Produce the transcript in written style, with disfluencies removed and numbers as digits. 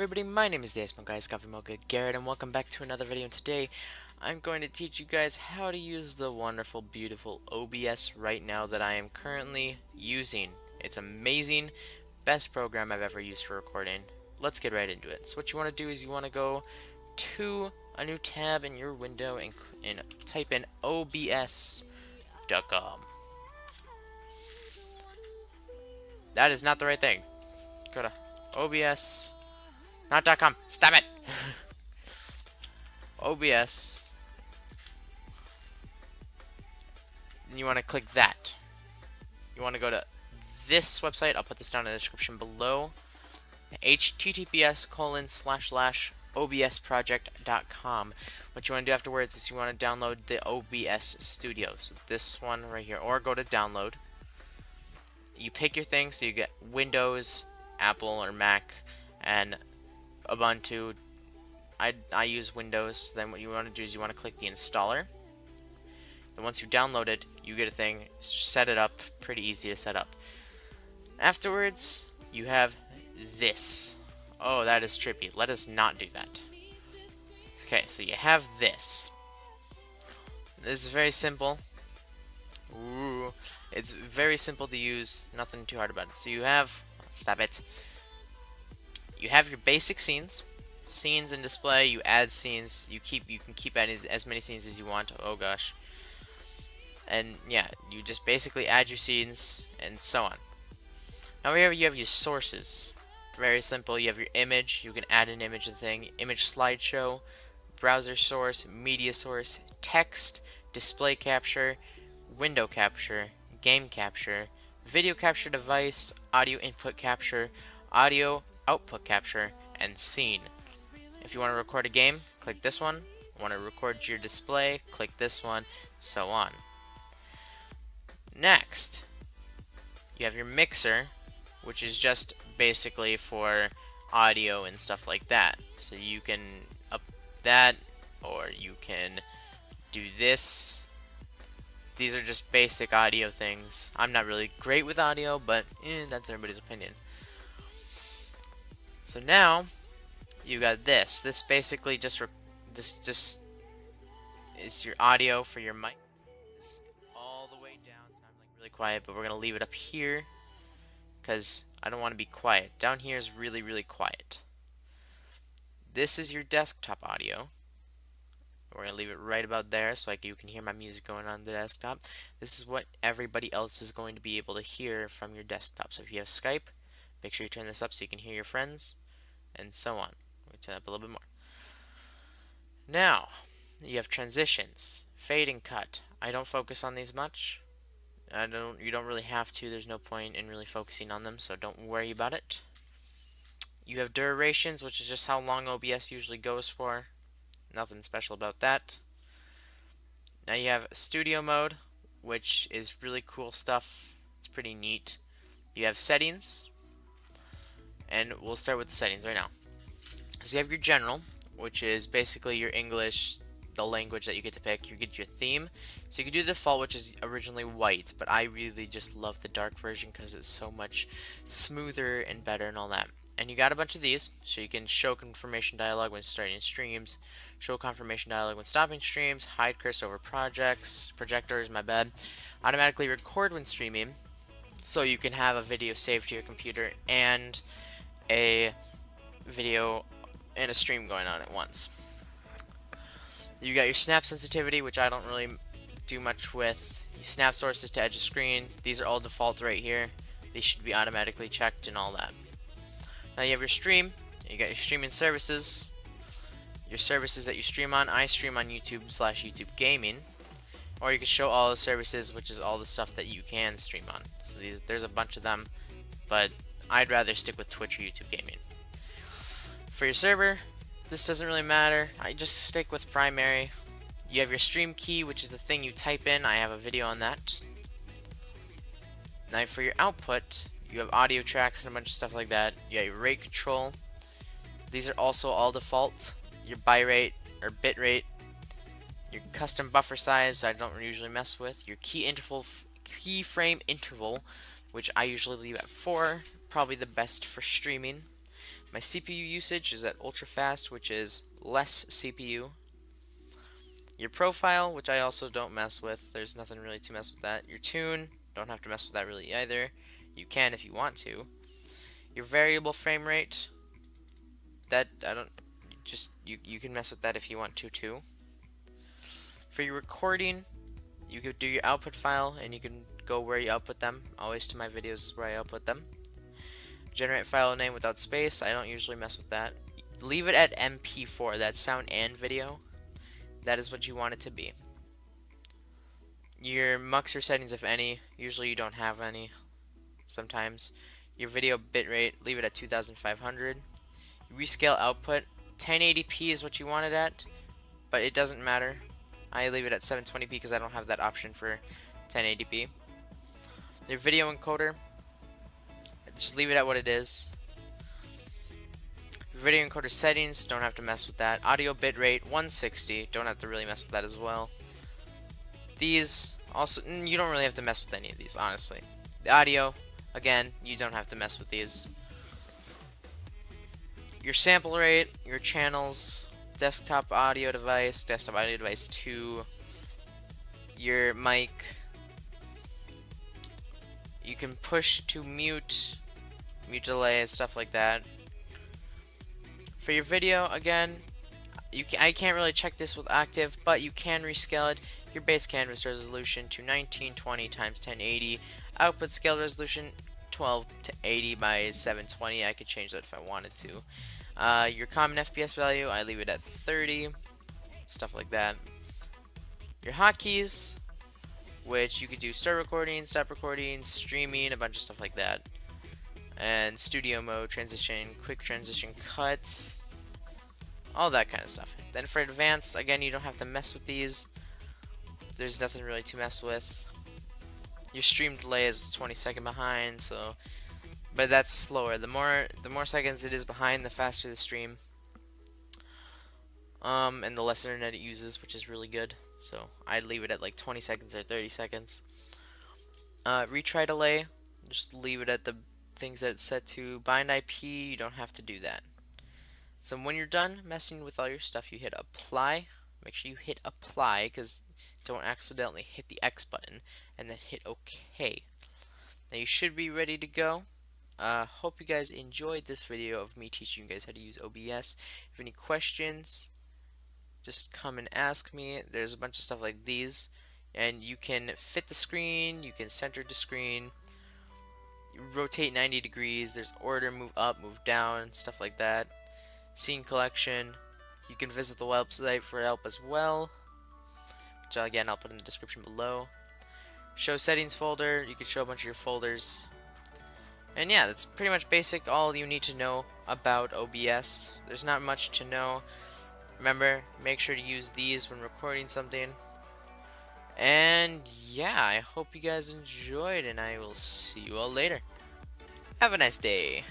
everybody, my name is the Iceman Guys, Mocha Garrett, and welcome back to another video. And today, I'm going to teach you guys how to use the wonderful, beautiful OBS right now that I am currently using. It's amazing, best program I've ever used for recording. Let's get right into it. So what you want to do is you want to go to a new tab in your window and type in obs.com. That is not the right thing. Go to OBS. Not .com. Stop it. OBS. And you want to click that. You want to go to this website. I'll put this down in the description below. https://obsproject.com. What you want to do afterwards is you want to download the OBS Studio. So this one right here, or go to download. You pick your thing, so you get Windows, Apple, or Mac, and Ubuntu. I use Windows. Then what you want to do is you want to click the installer. Then once you download it, you get a thing, set it up, pretty easy to set up. Afterwards, you have this. Oh, that is trippy. Let us not do that. Okay, so you have this. This is very simple. Ooh, it's very simple to use, nothing too hard about it. So you have, stop it. You have your basic scenes and display. You add scenes. You can keep adding as many scenes as you want. Oh gosh. And yeah, you just basically add your scenes and so on. Now here you have your sources. Very simple. You have your image. You can add an image to the thing. Image slideshow, browser source, media source, text, display capture, window capture, game capture, video capture device, audio input capture, audio output capture, and scene. If you want to record a game, click this one. Want to record your display, click this one, so on. Next, you have your mixer, which is just basically for audio and stuff like that. So you can up that, or you can do this. These are just basic audio things. I'm not really great with audio, but that's everybody's opinion. So now you got this. This basically just is your audio for your mic. It's all the way down, so I'm like really quiet, but we're gonna leave it up here because I don't want to be quiet. Down here is really, really quiet. This is your desktop audio. We're going to leave it right about there so you can hear my music going on the desktop. This is what everybody else is going to be able to hear from your desktop. So if you have Skype, make sure you turn this up so you can hear your friends, and so on. We'll turn it up a little bit more. Now, you have transitions, fade and cut. I don't focus on these much. You don't really have to. There's no point in really focusing on them, so don't worry about it. You have durations, which is just how long OBS usually goes for. Nothing special about that. Now you have studio mode, which is really cool stuff. It's pretty neat. You have settings, and we'll start with the settings right now. So you have your general, which is basically your English, the language that you get to pick. You get your theme. So you can do the default, which is originally white, but I really just love the dark version because it's so much smoother and better and all that. And you got a bunch of these, so you can show confirmation dialog when starting streams, show confirmation dialog when stopping streams, hide cursor over projectors, my bad, automatically record when streaming, so you can have a video saved to your computer and a video and a stream going on at once. You got your snap sensitivity, which I don't really do much with. You snap sources to edge of screen. These are all default right here. These should be automatically checked and all that. Now you have your stream. You got your streaming services. Your services that you stream on. I stream on YouTube/YouTube Gaming. Or you can show all the services, which is all the stuff that you can stream on. So there's a bunch of them, but I'd rather stick with Twitch or YouTube Gaming. For your server, this doesn't really matter. I just stick with primary. You have your stream key, which is the thing you type in. I have a video on that. Now for your output, you have audio tracks and a bunch of stuff like that. You got your rate control. These are also all default. Your bitrate or bitrate. Your custom buffer size, I don't usually mess with. Your keyframe interval, which I usually leave at 4. Probably the best for streaming. My CPU usage is at ultra fast, which is less CPU. Your profile, which I also don't mess with. There's nothing really to mess with that. Your tune, don't have to mess with that really either. You can if you want to. Your variable frame rate, that I don't just you can mess with that if you want to too. For your recording, you could do your output file and you can go where you output them. Always to my videos is where I output them. Generate file name without space, I don't usually mess with that. Leave it at MP4, that's sound and video. That is what you want it to be. Your muxer settings, if any, usually you don't have any. Sometimes. Your video bitrate, leave it at 2500. Rescale output, 1080p is what you want it at, but it doesn't matter. I leave it at 720p because I don't have that option for 1080p. Your video encoder, just leave it at what it is. Video encoder settings, don't have to mess with that. Audio bitrate 160, don't have to really mess with that as well. These also, you don't really have to mess with any of these, honestly. The audio, again, you don't have to mess with these. Your sample rate, your channels, desktop audio device 2, your mic. You can push to mute delay, and stuff like that. For your video, again, I can't really check this with active, but you can rescale it. Your base canvas resolution to 1920 x 1080. Output scale resolution 12 to 80 by 720. I could change that if I wanted to. Your common FPS value, I leave it at 30. Stuff like that. Your hotkeys, which you could do start recording, stop recording, streaming, a bunch of stuff like that. And studio mode, transition, quick transition cuts, all that kind of stuff. Then for advanced, again, you don't have to mess with these. There's nothing really to mess with. Your stream delay is 20 seconds behind, so, but that's slower. The more seconds it is behind, the faster the stream. And the less internet it uses, which is really good. So I'd leave it at like 20 seconds or 30 seconds. Retry delay, just leave it at the things that it's set to. Bind IP, you don't have to do that. So when you're done messing with all your stuff, you hit apply. Make sure you hit apply, because don't accidentally hit the X button, and then hit OK. Now you should be ready to go. Hope you guys enjoyed this video of me teaching you guys how to use OBS. If you have any questions, just come and ask me. There's a bunch of stuff like these, and you can fit the screen, you can center the screen, rotate 90 degrees, there's order, move up, move down, stuff like that. Scene collection, you can visit the website for help as well, which again I'll put in the description below. Show settings folder, you can show a bunch of your folders. And yeah, that's pretty much basic, all you need to know about OBS. There's not much to know. Remember, make sure to use these when recording something. And yeah, I hope you guys enjoyed, and I will see you all later. Have a nice day.